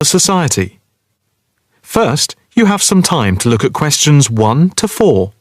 Society. First, you have some time to look at questions 1 to 4.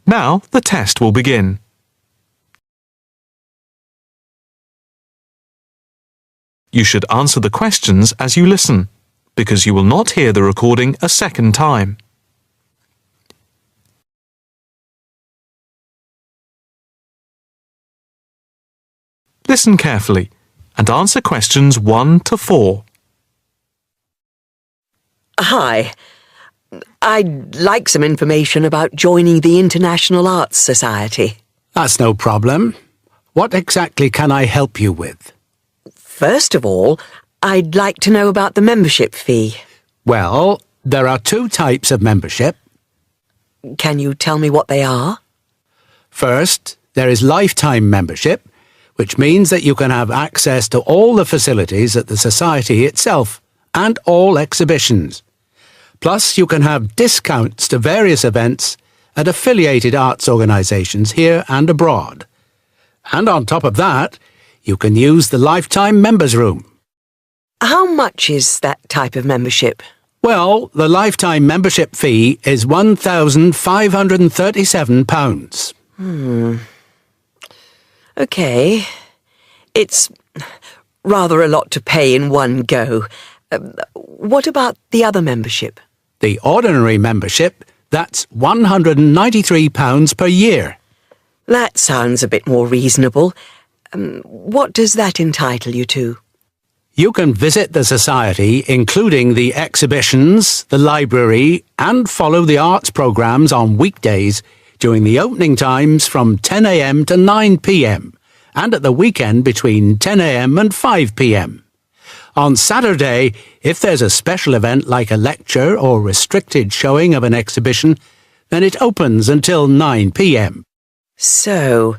Now the test will begin. You should answer the questions as you listen, because you will not hear the recording a second time. Listen carefully and answer questions 1 to 4. Hi. I'd like some information about joining the International Arts Society. That's no problem. What exactly can I help you with? First of all, I'd like to know about the membership fee. Well, there are 2 types of membership. Can you tell me what they are? First, there is lifetime membership, which means that you can have access to all the facilities at the Society itself and all exhibitions. Plus, you can have discounts to various events at affiliated arts organisations here and abroad. And on top of that, you can use the Lifetime Members Room. How much is that type of membership? Well, the Lifetime membership fee is £1,537. OK. It's rather a lot to pay in one go. What about the other membership? The ordinary membership, that's £193 per year. That sounds a bit more reasonable. What does that entitle you to? You can visit the Society, including the exhibitions, the library, and follow the arts programmes on weekdays during the opening times from 10 a.m. to 9 p.m, and at the weekend between 10 a.m. and 5 p.m. On Saturday, if there's a special event like a lecture or restricted showing of an exhibition, then it opens until 9 p.m. So,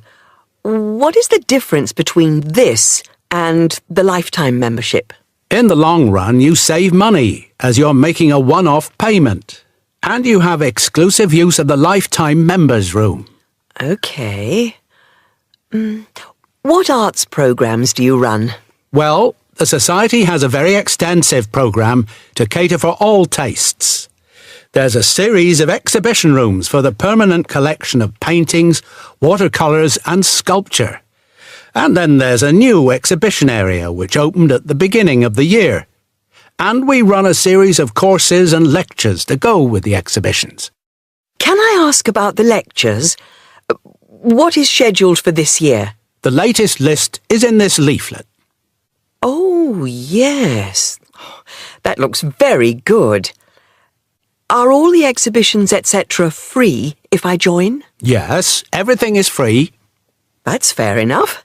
what is the difference between this and the lifetime membership? In the long run, you save money as you're making a one-off payment, and you have exclusive use of the Lifetime Members Room. OK. What arts programmes do you run? Well, the Society has a very extensive programme to cater for all tastes. There's a series of exhibition rooms for the permanent collection of paintings, watercolours and sculpture. And then there's a new exhibition area which opened at the beginning of the year. And we run a series of courses and lectures to go with the exhibitions. Can I ask about the lectures? What is scheduled for this year? The latest list is in this leaflet. Oh, yes. That looks very good. Are all the exhibitions, etc., free if I join? Yes, everything is free. That's fair enough.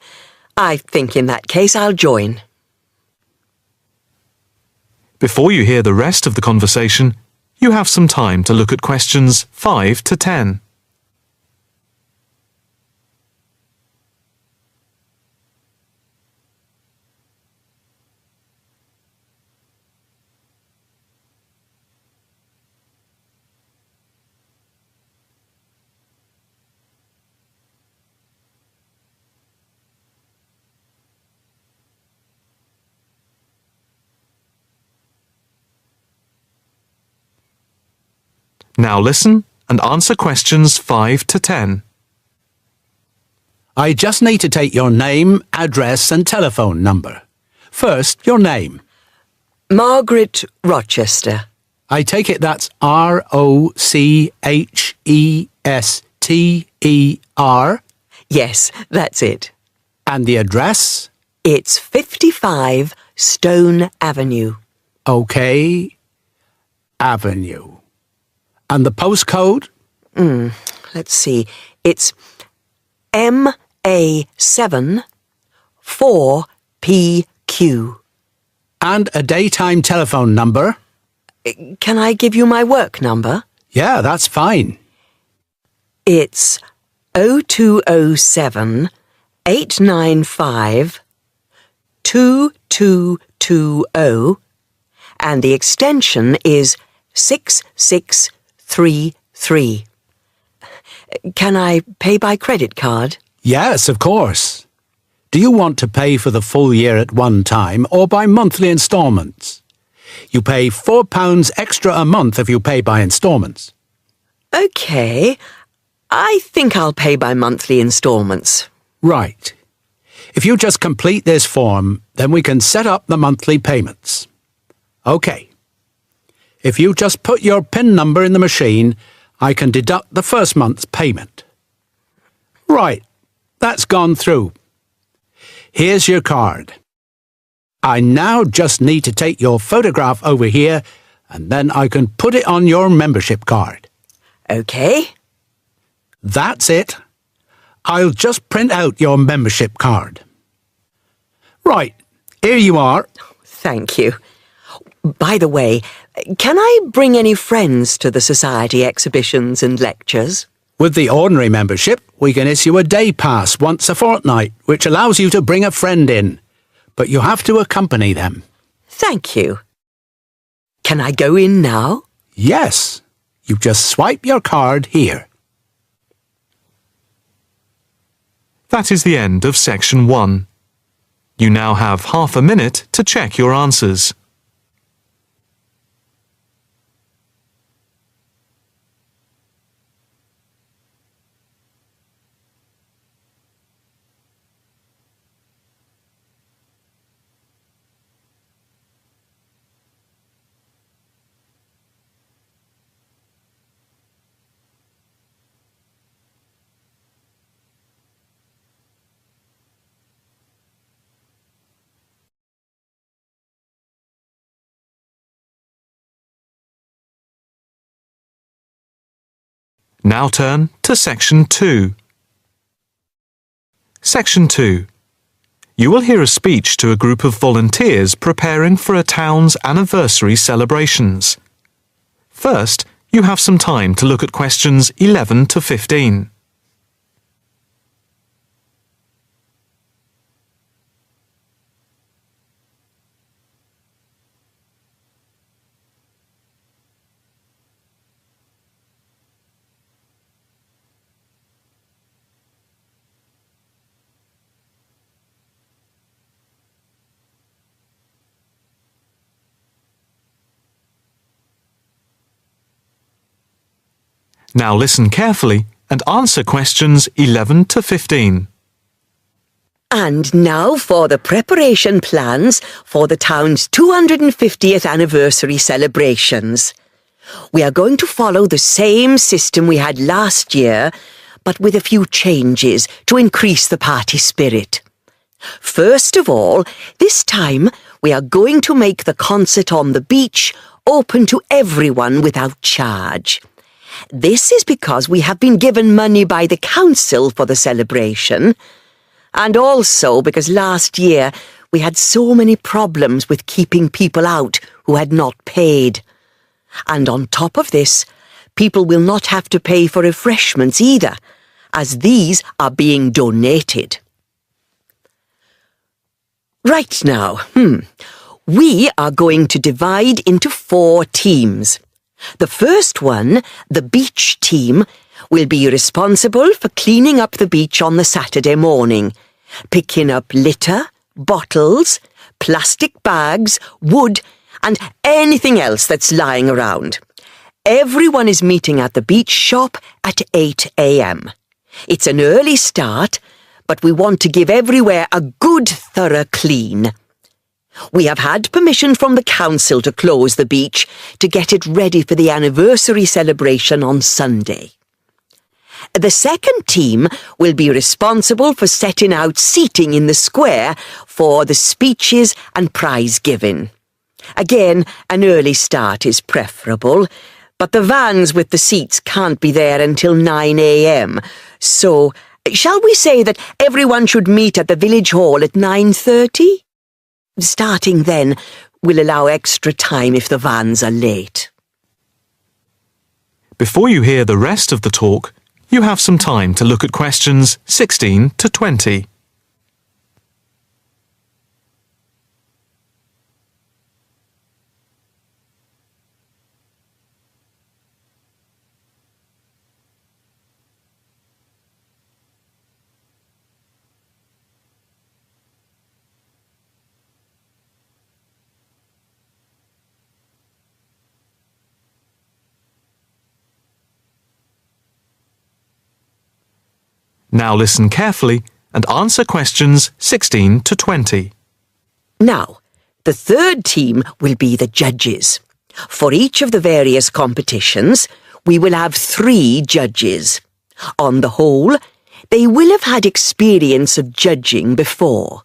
I think in that case I'll join. Before you hear the rest of the conversation, you have some time to look at questions 5 to 10. Now listen and answer questions 5 to 10. I just need to take your name, address and telephone number. First, your name. Margaret Rochester. I take it that's Rochester? Yes, that's it. And the address? It's 55 Stone Avenue. OK. Avenue. And the postcode? Let's see. It's MA7 4PQ. And a daytime telephone number? Can I give you my work number? Yeah, that's fine. It's 0207 895 2220 and the extension is 6633. Can I pay by credit card? Yes, of course. Do you want to pay for the full year at one time or by monthly instalments? You pay £4 extra a month if you pay by instalments. OK. I think I'll pay by monthly instalments. Right. If you just complete this form, then we can set up the monthly payments. OK. If you just put your PIN number in the machine, I can deduct the first month's payment. Right. That's gone through. Here's your card. I now just need to take your photograph over here, and then I can put it on your membership card. OK. That's it. I'll just print out your membership card. Right, here you are. Thank you. By the way, can I bring any friends to the Society exhibitions and lectures? With the ordinary membership, we can issue a day pass once a fortnight, which allows you to bring a friend in. But you have to accompany them. Thank you. Can I go in now? Yes. You just swipe your card here. That is the end of section 1. You now have half a minute to check your answers. Now turn to Section 2. Section 2. You will hear a speech to a group of volunteers preparing for a town's anniversary celebrations. First, you have some time to look at questions 11 to 15. Now listen carefully and answer questions 11 to 15. And now for the preparation plans for the town's 250th anniversary celebrations. We are going to follow the same system we had last year, but with a few changes to increase the party spirit. First of all, this time we are going to make the concert on the beach open to everyone without charge. This is because we have been given money by the council for the celebration, and also because last year we had so many problems with keeping people out who had not paid. And on top of this, people will not have to pay for refreshments either, as these are being donated. Right now, we are going to divide into 4 teams. The first one, the beach team, will be responsible for cleaning up the beach on the Saturday morning, picking up litter, bottles, plastic bags, wood, and anything else that's lying around. Everyone is meeting at the beach shop at 8 a.m. It's an early start, but we want to give everywhere a good thorough clean. We have had permission from the council to close the beach to get it ready for the anniversary celebration on Sunday. The second team will be responsible for setting out seating in the square for the speeches and prize giving. Again, an early start is preferable, but the vans with the seats can't be there until 9 a.m. So, shall we say that everyone should meet at the village hall at 9:30? Starting then will allow extra time if the vans are late. Before you hear the rest of the talk, you have some time to look at questions 16 to 20. Now listen carefully and answer questions 16 to 20. Now, the third team will be the judges. For each of the various competitions, we will have 3 judges. On the whole, they will have had experience of judging before.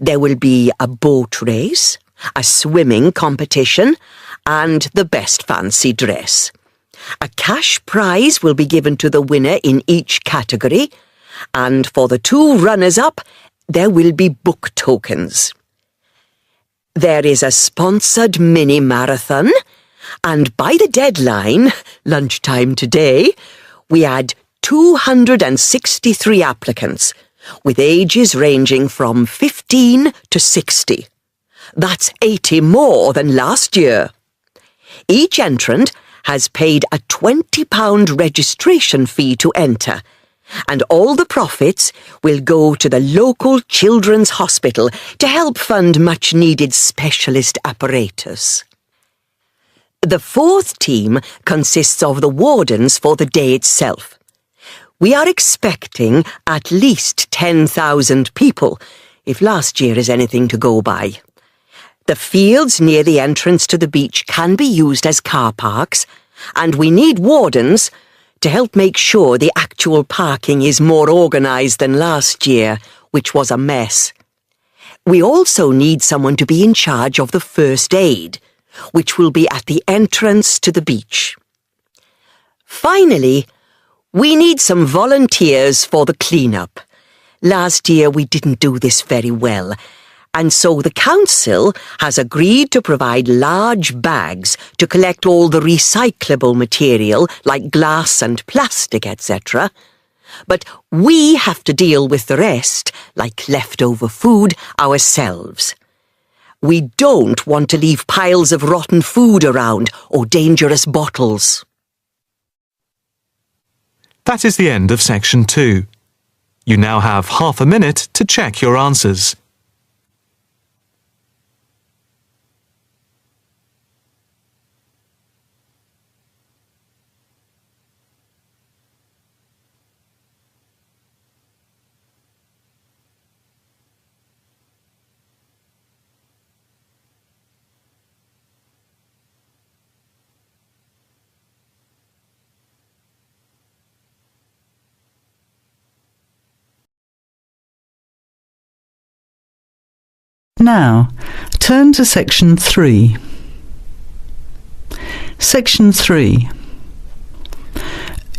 There will be a boat race, a swimming competition, and the best fancy dress. A cash prize will be given to the winner in each category, and for the 2 runners-up, there will be book tokens. There is a sponsored mini-marathon, and by the deadline, lunchtime today, we had 263 applicants, with ages ranging from 15 to 60. That's 80 more than last year. Each entrant has paid a £20 registration fee to enter, and all the profits will go to the local children's hospital to help fund much-needed specialist apparatus. The fourth team consists of the wardens for the day itself. We are expecting at least 10,000 people, if last year is anything to go by. The fields near the entrance to the beach can be used as car parks, and we need wardens to help make sure the actual parking is more organised than last year, which was a mess. We also need someone to be in charge of the first aid, which will be at the entrance to the beach. Finally, we need some volunteers for the clean-up. Last year we didn't do this very well, and so the council has agreed to provide large bags to collect all the recyclable material like glass and plastic, etc. But we have to deal with the rest, like leftover food, ourselves. We don't want to leave piles of rotten food around or dangerous bottles. That is the end of section 2. You now have half a minute to check your answers. Now, turn to Section 3. Section 3.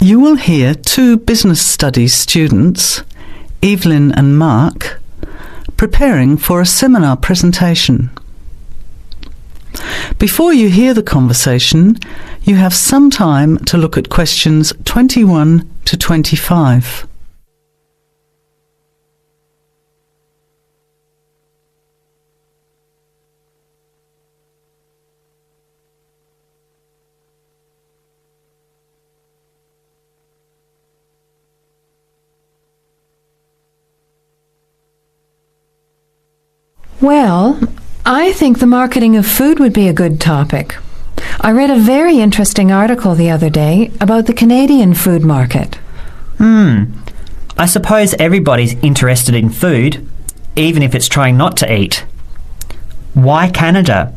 You will hear 2 business studies students, Evelyn and Mark, preparing for a seminar presentation. Before you hear the conversation, you have some time to look at questions 21 to 25. Well, I think the marketing of food would be a good topic. I read a very interesting article the other day about the Canadian food market. I suppose everybody's interested in food, even if it's trying not to eat. Why Canada?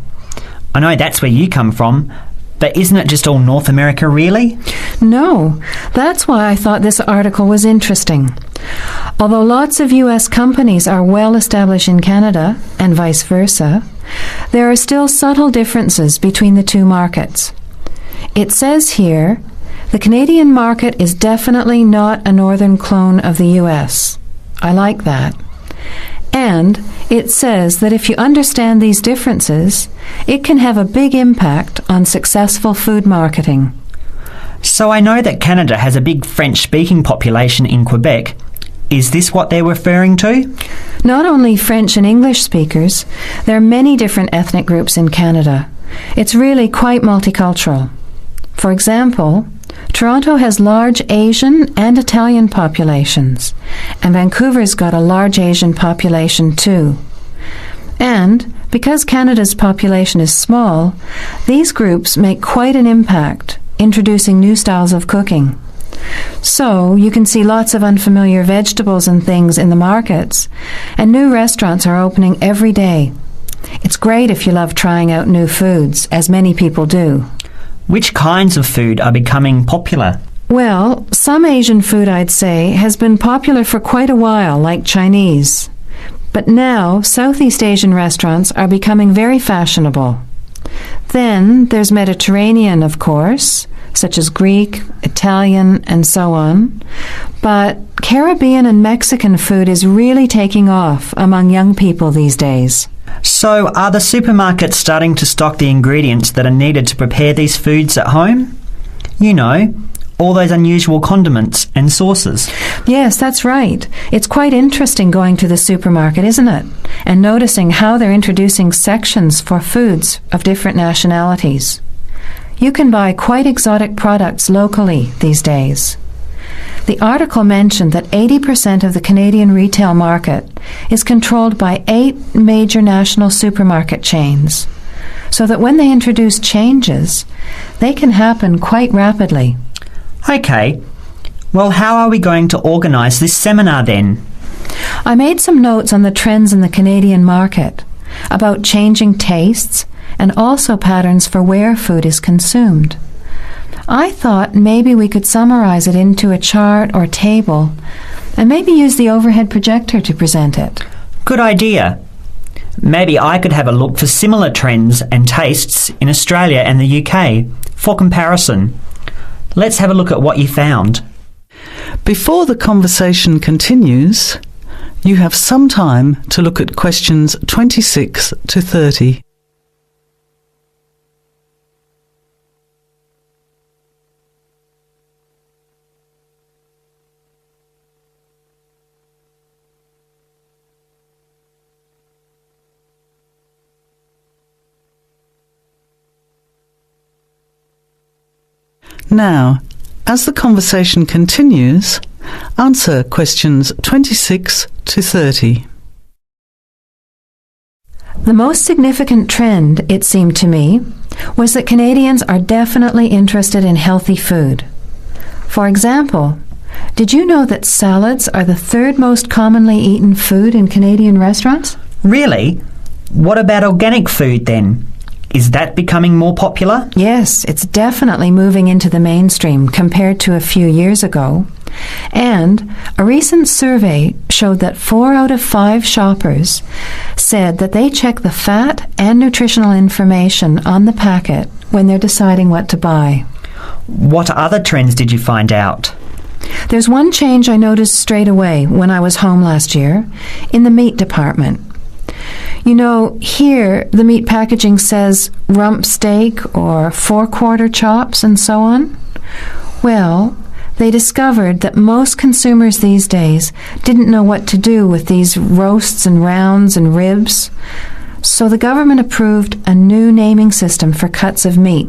I know that's where you come from, but isn't it just all North America, really? No, that's why I thought this article was interesting. Although lots of US companies are well established in Canada, and vice versa, there are still subtle differences between the two markets. It says here, the Canadian market is definitely not a northern clone of the US. I like that. And it says that if you understand these differences, it can have a big impact on successful food marketing. So I know that Canada has a big French-speaking population in Quebec. Is this what they're referring to? Not only French and English speakers, there are many different ethnic groups in Canada. It's really quite multicultural. For example, Toronto has large Asian and Italian populations, and Vancouver's got a large Asian population too. And because Canada's population is small, these groups make quite an impact, introducing new styles of cooking. So you can see lots of unfamiliar vegetables and things in the markets, and new restaurants are opening every day. It's great if you love trying out new foods, as many people do. Which kinds of food are becoming popular? Well, some Asian food, I'd say, has been popular for quite a while, like Chinese. But now, Southeast Asian restaurants are becoming very fashionable. Then there's Mediterranean, of course, such as Greek, Italian, and so on. But Caribbean and Mexican food is really taking off among young people these days. So are the supermarkets starting to stock the ingredients that are needed to prepare these foods at home? You know, all those unusual condiments and sauces. Yes, that's right. It's quite interesting going to the supermarket, isn't it? And noticing how they're introducing sections for foods of different nationalities. You can buy quite exotic products locally these days. The article mentioned that 80% of the Canadian retail market is controlled by 8 major national supermarket chains, so that when they introduce changes, they can happen quite rapidly. Okay, well, how are we going to organise this seminar then? I made some notes on the trends in the Canadian market, about changing tastes, and also patterns for where food is consumed. I thought maybe we could summarize it into a chart or table, and maybe use the overhead projector to present it. Good idea. Maybe I could have a look for similar trends and tastes in Australia and the UK for comparison. Let's have a look at what you found. Before the conversation continues, you have some time to look at questions 26 to 30. Now, as the conversation continues, answer questions 26 to 30. The most significant trend, it seemed to me, was that Canadians are definitely interested in healthy food. For example, did you know that salads are the 3rd most commonly eaten food in Canadian restaurants? Really? What about organic food then? Is that becoming more popular? Yes, it's definitely moving into the mainstream compared to a few years ago. And a recent survey showed that 4 out of 5 shoppers said that they check the fat and nutritional information on the packet when they're deciding what to buy. What other trends did you find out? There's one change I noticed straight away when I was home last year in the meat department. You know, here the meat packaging says rump steak or 4-quarter chops and so on. Well, they discovered that most consumers these days didn't know what to do with these roasts and rounds and ribs. So the government approved a new naming system for cuts of meat,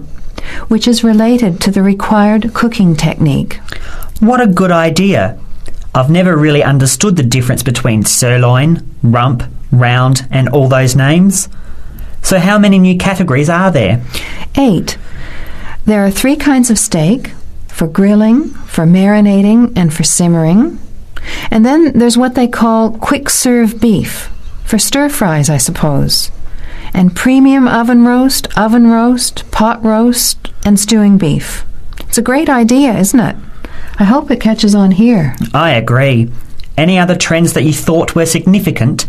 which is related to the required cooking technique. What a good idea. I've never really understood the difference between sirloin, rump, round and all those names. So how many new categories are there? 8. There are 3 kinds of steak, for grilling, for marinating and for simmering. And then there's what they call quick-serve beef, for stir-fries, I suppose. And premium oven roast, pot roast, and stewing beef. It's a great idea, isn't it? I hope it catches on here. I agree. Any other trends that you thought were significant?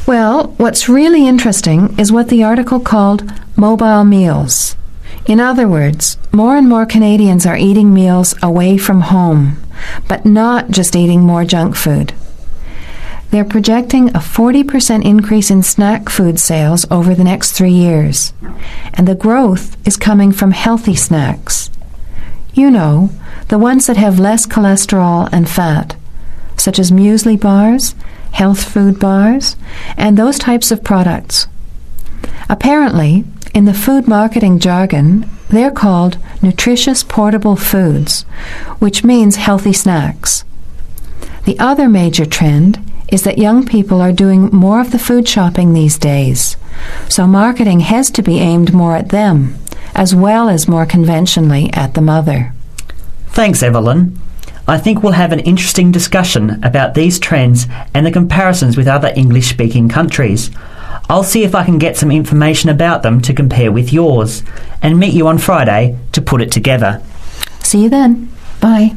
Well, what's really interesting is what the article called mobile meals. In other words, more and more Canadians are eating meals away from home, but not just eating more junk food. They're projecting a 40% increase in snack food sales over the next 3 years, and the growth is coming from healthy snacks. You know, the ones that have less cholesterol and fat, such as muesli bars, health food bars, and those types of products. Apparently, in the food marketing jargon, they're called nutritious portable foods, which means healthy snacks. The other major trend is that young people are doing more of the food shopping these days, so marketing has to be aimed more at them, as well as more conventionally at the mother. Thanks, Evelyn. I think we'll have an interesting discussion about these trends and the comparisons with other English-speaking countries. I'll see if I can get some information about them to compare with yours, and meet you on Friday to put it together. See you then. Bye.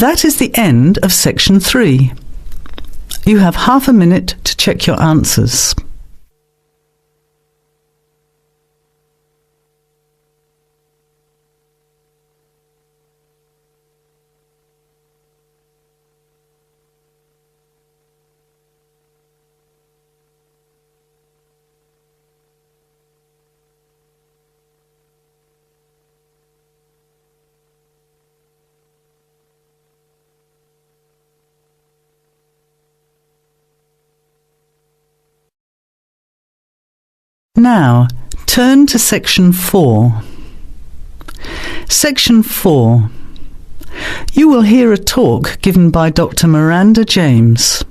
That is the end of section 3. You have half a minute to check your answers. Now, turn to section 4. Section 4. You will hear a talk given by Dr. Miranda James.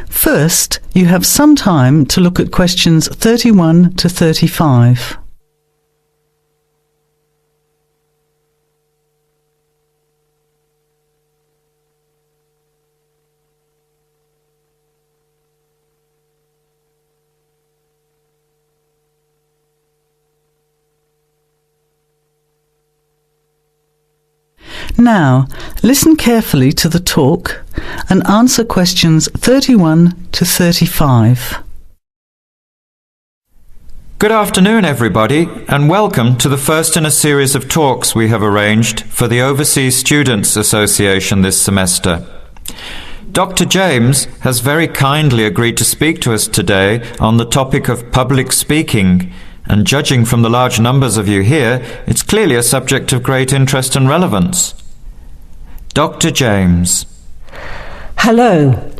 First, you have some time to look at questions 31 to 35. Now, listen carefully to the talk and answer questions 31 to 35. Good afternoon, everybody, and welcome to the first in a series of talks we have arranged for the Overseas Students Association this semester. Dr. James has very kindly agreed to speak to us today on the topic of public speaking, and judging from the large numbers of you here, it's clearly a subject of great interest and relevance. Dr. James. Hello.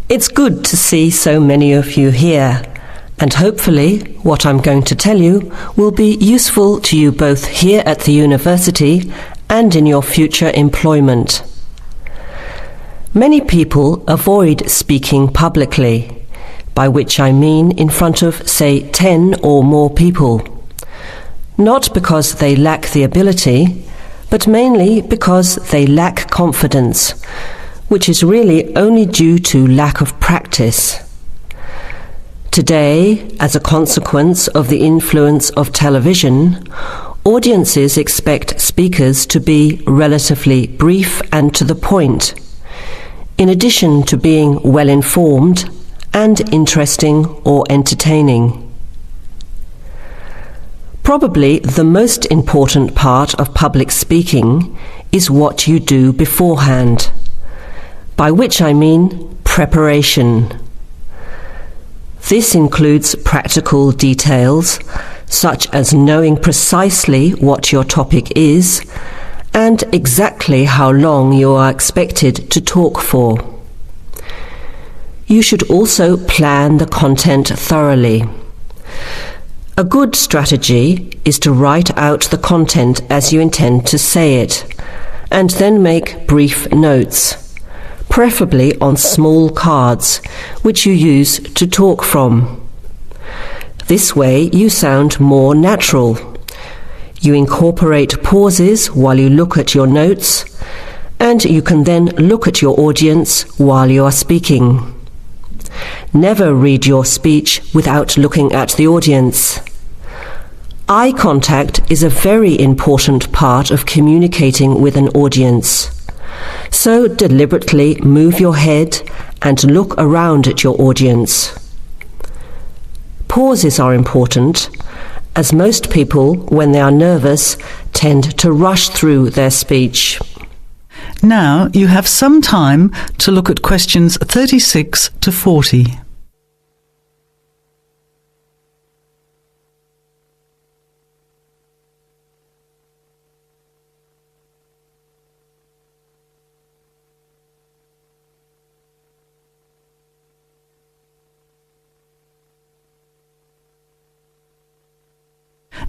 It's good to see so many of you here, and hopefully what I'm going to tell you will be useful to you both here at the university and in your future employment. Many people avoid speaking publicly, by which I mean in front of, say, 10 or more people. Not because they lack the ability, but mainly because they lack confidence, which is really only due to lack of practice. Today, as a consequence of the influence of television, audiences expect speakers to be relatively brief and to the point, in addition to being well informed and interesting or entertaining. Probably the most important part of public speaking is what you do beforehand, by which I mean preparation. This includes practical details, such as knowing precisely what your topic is and exactly how long you are expected to talk for. You should also plan the content thoroughly. A good strategy is to write out the content as you intend to say it, and then make brief notes, preferably on small cards, which you use to talk from. This way you sound more natural. You incorporate pauses while you look at your notes, and you can then look at your audience while you are speaking. Never read your speech without looking at the audience. Eye contact is a very important part of communicating with an audience. So deliberately move your head and look around at your audience. Pauses are important, as most people, when they are nervous, tend to rush through their speech. Now you have some time to look at questions 36 to 40.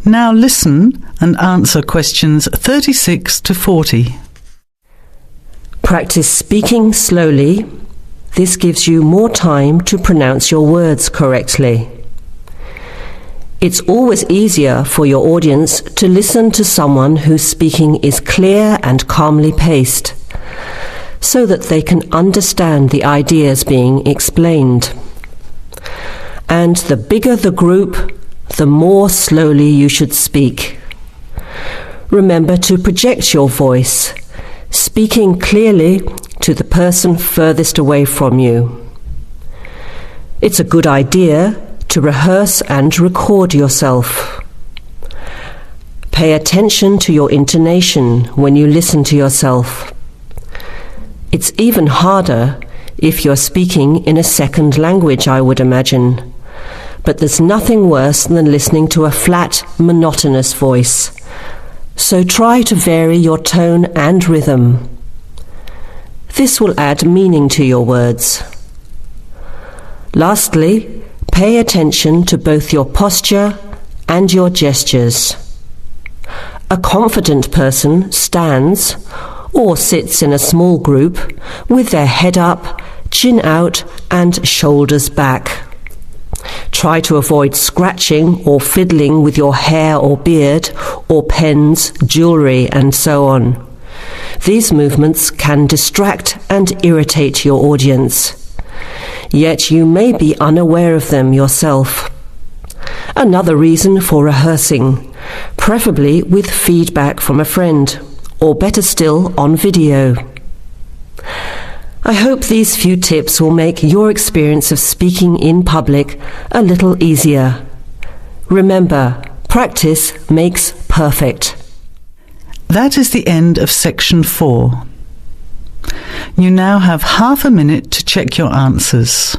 Now listen and answer questions 36 to 40. Practice speaking slowly. This gives you more time to pronounce your words correctly. It's always easier for your audience to listen to someone whose speaking is clear and calmly paced, so that they can understand the ideas being explained. And the bigger the group, the more slowly you should speak. Remember to project your voice, speaking clearly to the person furthest away from you. It's a good idea to rehearse and record yourself. Pay attention to your intonation when you listen to yourself. It's even harder if you're speaking in a second language, I would imagine. But there's nothing worse than listening to a flat, monotonous voice. So try to vary your tone and rhythm. This will add meaning to your words. Lastly, pay attention to both your posture and your gestures. A confident person stands or sits in a small group with their head up, chin out, and shoulders back. Try to avoid scratching or fiddling with your hair or beard, or pens, jewellery, and so on. These movements can distract and irritate your audience, yet you may be unaware of them yourself. Another reason for rehearsing, preferably with feedback from a friend, or better still, on video. I hope these few tips will make your experience of speaking in public a little easier. Remember, practice makes perfect. That is the end of section 4. You now have half a minute to check your answers.